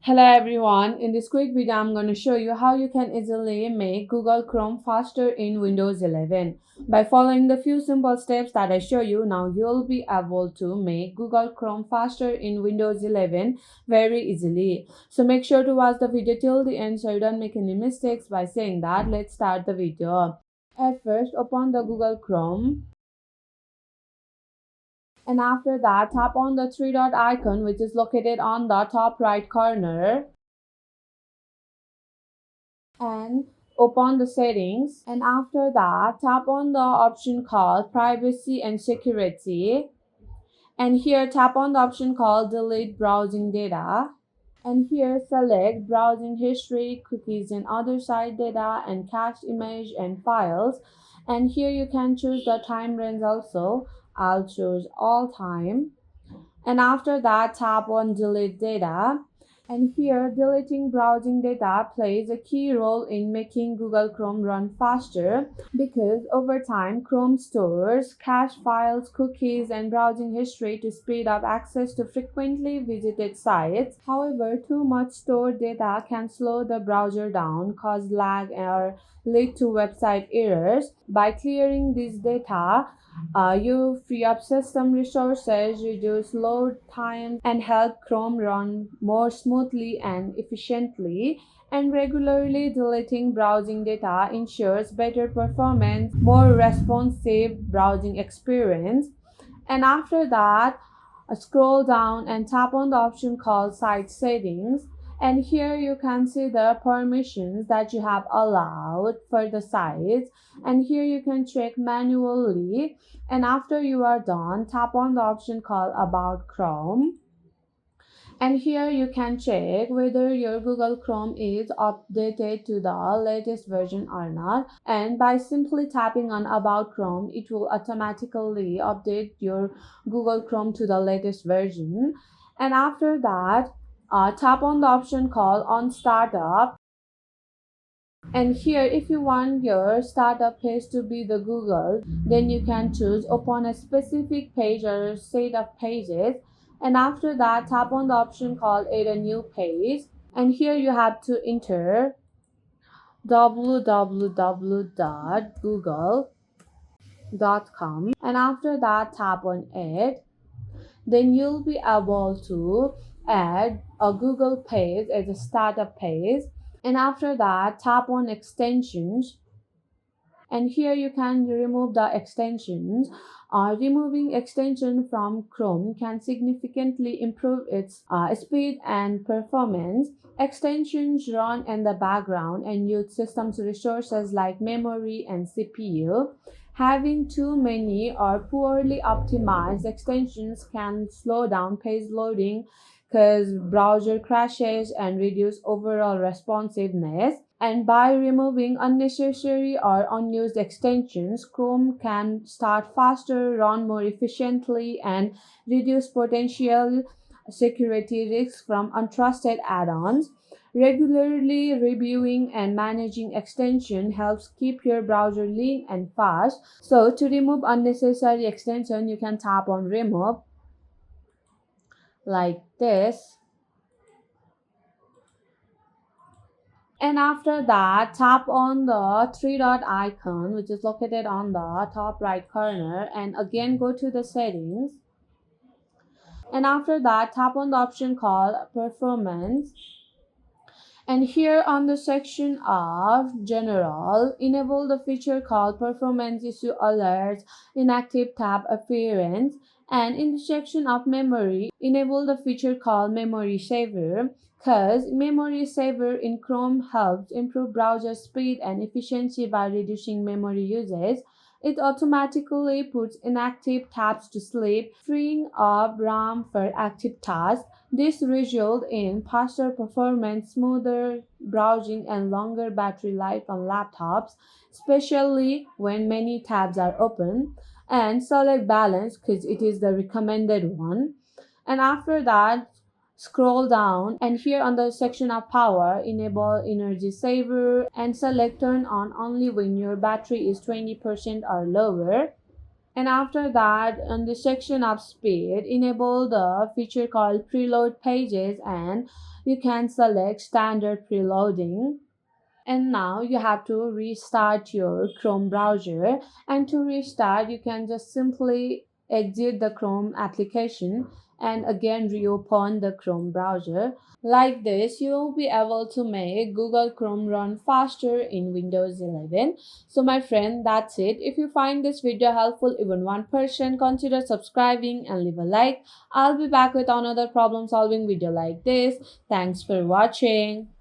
Hello everyone, in this quick video I'm going to show you how you can easily make Google Chrome faster in Windows 11. By following the few simple steps that I show you, now you'll be able to make Google Chrome faster in Windows 11 very easily. So make sure to watch the video till the end so you don't make any mistakes. By saying that, let's start the video. At first, open the Google Chrome. And after that, tap on the three dot icon which is located on the top right corner and open the settings. And after that, tap on the option called privacy and security, and here tap on the option called delete browsing data, and here select browsing history, cookies and other site data, and cached image and files. And here you can choose the time range also. I'll choose all time. And after that, tap on delete data. And here, deleting browsing data plays a key role in making Google Chrome run faster because over time, Chrome stores cache files, cookies, and browsing history to speed up access to frequently visited sites. However, too much stored data can slow the browser down, cause lag, or lead to website errors. By clearing this data, you free up system resources, reduce load time, and help Chrome run more smoothly and efficiently. And regularly deleting browsing data ensures better performance, more responsive browsing experience. And after that, scroll down and tap on the option called Site Settings. And here you can see the permissions that you have allowed for the sites. And here you can check manually. And after you are done, tap on the option called About Chrome. And here you can check whether your Google Chrome is updated to the latest version or not. And by simply tapping on About Chrome, it will automatically update your Google Chrome to the latest version. And after that, tap on the option called On Startup. And here, if you want your startup page to be the Google, then you can choose open a specific page or set of pages. And after that, tap on the option called add a new page. And here you have to enter www.google.com. And after that, tap on add. Then you'll be able to add a Google page as a startup page. And after that, tap on extensions. And here you can remove the extensions. Removing extension from Chrome can significantly improve its speed and performance. Extensions run in the background and use systems resources like memory and CPU. Having too many or poorly optimized extensions can slow down page loading, cause browser crashes, and reduce overall responsiveness. And by removing unnecessary or unused extensions, Chrome can start faster, run more efficiently, and reduce potential security risks from untrusted add-ons. Regularly reviewing and managing extension helps keep your browser lean and fast. So to remove unnecessary extension, you can tap on remove like this. And after that, tap on the three dot icon which is located on the top right corner, and again go to the settings. And after that, tap on the option called performance. And here on the section of general, enable the feature called performance issue alerts, inactive tab appearance. And in the section of memory, enable the feature called memory saver, because memory saver in Chrome helps improve browser speed and efficiency by reducing memory usage. It automatically puts inactive tabs to sleep, freeing up RAM for active tasks. This results in faster performance, smoother browsing, and longer battery life on laptops, especially when many tabs are open. And select balance because it is the recommended one. And after that, scroll down, and here on the section of power, enable energy saver and select turn on only when your battery is 20% or lower. And after that, on the section of speed, enable the feature called preload pages and you can select standard preloading. And now you have to restart your Chrome browser. And to restart, you can just simply exit the Chrome application and again reopen the Chrome browser. Like this, you will be able to make Google Chrome run faster in Windows 11. So my friend, that's it. If you find this video helpful, even 1%, consider subscribing and leave a like. I'll be back with another problem solving video like this. Thanks for watching.